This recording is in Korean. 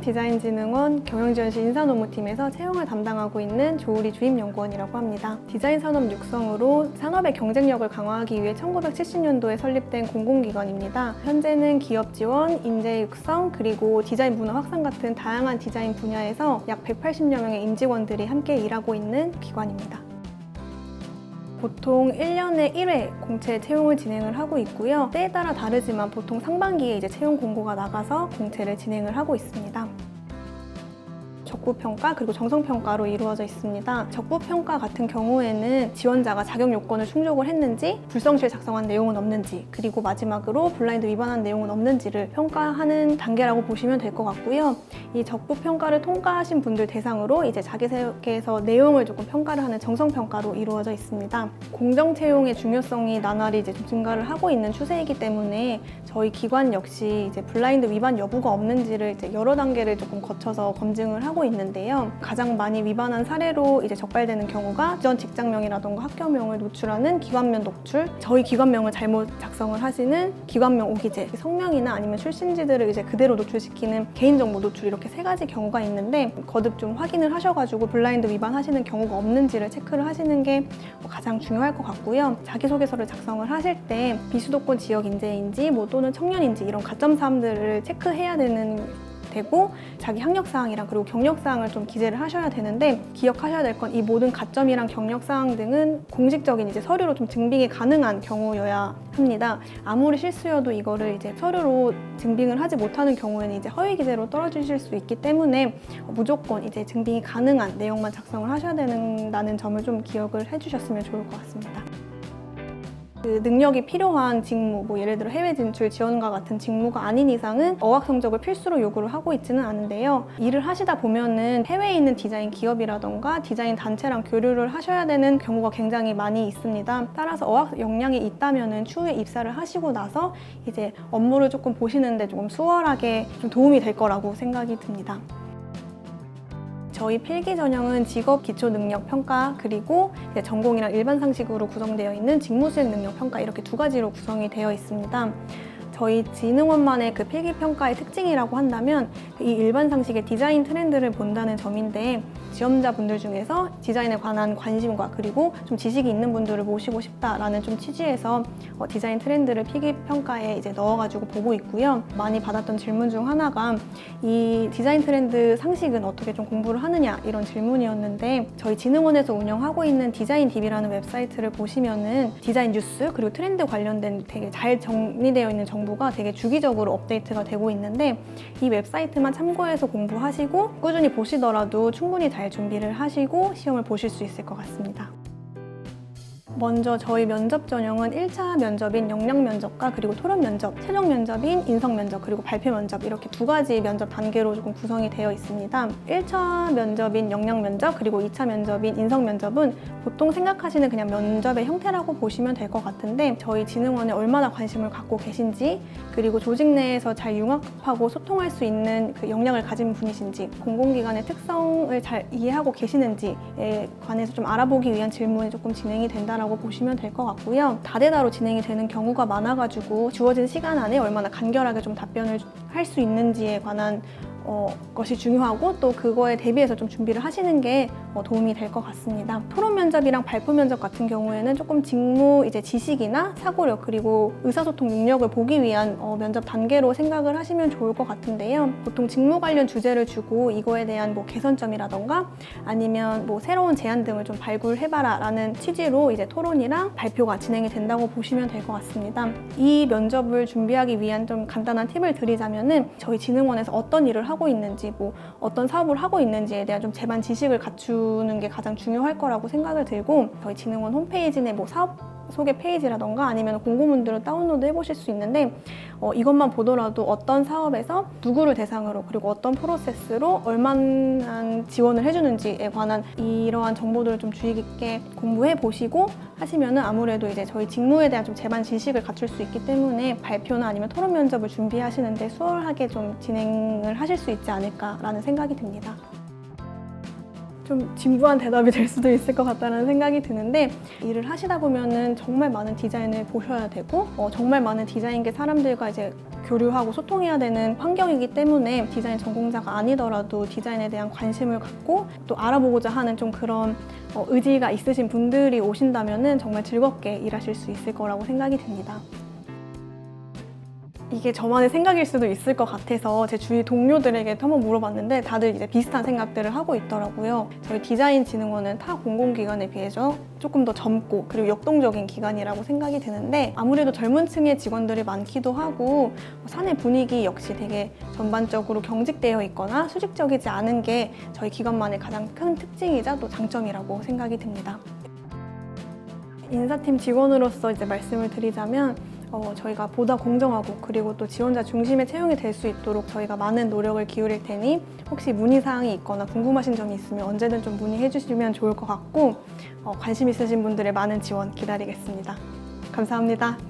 한국디자인진흥원 경영지원실 인사노무팀에서 채용을 담당하고 있는 조우리 주임연구원이라고 합니다. 디자인 산업 육성으로 산업의 경쟁력을 강화하기 위해 1970년도에 설립된 공공기관입니다. 현재는 기업 지원, 인재 육성, 그리고 디자인 문화 확산 같은 다양한 디자인 분야에서 약 180여 명의 임직원들이 함께 일하고 있는 기관입니다. 보통 1년에 1회 공채 채용을 진행을 하고 있고요. 때에 따라 다르지만 보통 상반기에 이제 채용 공고가 나가서 공채를 진행을 하고 있습니다. 적부평가 그리고 정성평가로 이루어져 있습니다. 적부평가 같은 경우에는 지원자가 자격 요건을 충족을 했는지, 불성실 작성한 내용은 없는지, 그리고 마지막으로 블라인드 위반한 내용은 없는지를 평가하는 단계라고 보시면 될 것 같고요. 이 적부평가를 통과하신 분들 대상으로 이제 자기소개서 내용을 조금 평가를 하는 정성평가로 이루어져 있습니다. 공정채용의 중요성이 나날이 이제 좀 증가를 하고 있는 추세이기 때문에 저희 기관 역시 이제 블라인드 위반 여부가 없는지를 이제 여러 단계를 조금 거쳐서 검증을 하고 있는데요. 가장 많이 위반한 사례로 이제 적발되는 경우가 전 직장명이라던가 학교명을 노출하는 기관명 노출, 저희 기관명을 잘못 작성을 하시는 기관명 오기재, 성명이나 아니면 출신지들을 이제 그대로 노출시키는 개인정보 노출, 이렇게 세 가지 경우가 있는데 거듭 좀 확인을 하셔가지고 블라인드 위반하시는 경우가 없는지를 체크를 하시는 게 가장 중요할 것 같고요. 자기소개서를 작성을 하실 때 비수도권 지역 인재인지 또는 청년인지 이런 가점 사항들을 체크해야 되고 자기 학력사항이랑 그리고 경력사항을 좀 기재를 하셔야 되는데, 기억하셔야 될 건 이 모든 가점이랑 경력사항 등은 공식적인 이제 서류로 좀 증빙이 가능한 경우여야 합니다. 아무리 실수여도 이거를 이제 서류로 증빙을 하지 못하는 경우에는 이제 허위 기재로 떨어지실 수 있기 때문에 무조건 이제 증빙이 가능한 내용만 작성을 하셔야 된다는 점을 좀 기억을 해주셨으면 좋을 것 같습니다. 그 능력이 필요한 직무, 예를 들어 해외 진출 지원과 같은 직무가 아닌 이상은 어학 성적을 필수로 요구를 하고 있지는 않은데요. 일을 하시다 보면은 해외에 있는 디자인 기업이라던가 디자인 단체랑 교류를 하셔야 되는 경우가 굉장히 많이 있습니다. 따라서 어학 역량이 있다면은 추후에 입사를 하시고 나서 이제 업무를 조금 보시는데 조금 수월하게 좀 도움이 될 거라고 생각이 듭니다. 저희 필기 전형은 직업 기초 능력 평가, 그리고 전공이랑 일반 상식으로 구성되어 있는 직무 수행 능력 평가, 이렇게 두 가지로 구성이 되어 있습니다. 저희 진흥원만의 그 필기평가의 특징이라고 한다면 이 일반 상식의 디자인 트렌드를 본다는 점인데, 지원자분들 중에서 디자인에 관한 관심과 그리고 좀 지식이 있는 분들을 모시고 싶다라는 좀 취지에서 디자인 트렌드를 필기평가에 이제 넣어가지고 보고 있고요. 많이 받았던 질문 중 하나가 이 디자인 트렌드 상식은 어떻게 좀 공부를 하느냐, 이런 질문이었는데, 저희 진흥원에서 운영하고 있는 디자인 DB라는 웹사이트를 보시면은 디자인 뉴스 그리고 트렌드 관련된 되게 잘 정리되어 있는 정보가 되게 주기적으로 업데이트가 되고 있는데, 이 웹사이트만 참고해서 공부하시고 꾸준히 보시더라도 충분히 잘 준비를 하시고 시험을 보실 수 있을 것 같습니다. 먼저 저희 면접 전형은 1차 면접인 역량 면접과 그리고 토론 면접, 최종 면접인 인성 면접, 그리고 발표 면접, 이렇게 두 가지 면접 단계로 조금 구성이 되어 있습니다. 1차 면접인 역량 면접, 그리고 2차 면접인 인성 면접은 보통 생각하시는 그냥 면접의 형태라고 보시면 될 것 같은데, 저희 진흥원에 얼마나 관심을 갖고 계신지, 그리고 조직 내에서 잘 융합하고 소통할 수 있는 그 역량을 가진 분이신지, 공공기관의 특성을 잘 이해하고 계시는지에 관해서 좀 알아보기 위한 질문이 조금 진행이 된다라고 보시면 될 것 같고요. 다대다로 진행이 되는 경우가 많아가지고 주어진 시간 안에 얼마나 간결하게 좀 답변을 할 수 있는지에 관한 것이 중요하고, 또 그거에 대비해서 좀 준비를 하시는 게 도움이 될 것 같습니다. 토론 면접이랑 발표 면접 같은 경우에는 조금 직무 이제 지식이나 사고력 그리고 의사소통 능력을 보기 위한 면접 단계로 생각을 하시면 좋을 것 같은데요. 보통 직무 관련 주제를 주고 이거에 대한 개선점이라던가 아니면 새로운 제안 등을 좀 발굴해봐라 라는 취지로 이제 토론이랑 발표가 진행이 된다고 보시면 될 것 같습니다. 이 면접을 준비하기 위한 좀 간단한 팁을 드리자면은, 저희 진흥원에서 어떤 일을 하고 있는지, 어떤 사업을 하고 있는지에 대한 좀 제반 지식을 갖추는 게 가장 중요할 거라고 생각을 들고, 저희 진흥원 홈페이지 내 사업 소개 페이지라던가 아니면 공고문들을 다운로드 해보실 수 있는데, 이것만 보더라도 어떤 사업에서 누구를 대상으로 그리고 어떤 프로세스로 얼마나 지원을 해주는지에 관한 이러한 정보들을 좀 주의 깊게 공부해 보시고 하시면은 아무래도 이제 저희 직무에 대한 좀 제반 지식을 갖출 수 있기 때문에 발표나 아니면 토론 면접을 준비하시는데 수월하게 좀 진행을 하실 수 있지 않을까라는 생각이 듭니다. 좀 진부한 대답이 될 수도 있을 것 같다는 생각이 드는데, 일을 하시다 보면은 정말 많은 디자인을 보셔야 되고 정말 많은 디자인계 사람들과 이제 교류하고 소통해야 되는 환경이기 때문에 디자인 전공자가 아니더라도 디자인에 대한 관심을 갖고 또 알아보고자 하는 좀 그런 의지가 있으신 분들이 오신다면 정말 즐겁게 일하실 수 있을 거라고 생각이 듭니다. 이게 저만의 생각일 수도 있을 것 같아서 제 주위 동료들에게 한번 물어봤는데 다들 이제 비슷한 생각들을 하고 있더라고요. 저희 디자인진흥원은 타 공공기관에 비해서 조금 더 젊고 그리고 역동적인 기관이라고 생각이 드는데 아무래도 젊은 층의 직원들이 많기도 하고 사내 분위기 역시 되게 전반적으로 경직되어 있거나 수직적이지 않은 게 저희 기관만의 가장 큰 특징이자 또 장점이라고 생각이 듭니다. 인사팀 직원으로서 이제 말씀을 드리자면 저희가 보다 공정하고 그리고 또 지원자 중심의 채용이 될 수 있도록 저희가 많은 노력을 기울일 테니 혹시 문의사항이 있거나 궁금하신 점이 있으면 언제든 좀 문의해 주시면 좋을 것 같고 관심 있으신 분들의 많은 지원 기다리겠습니다. 감사합니다.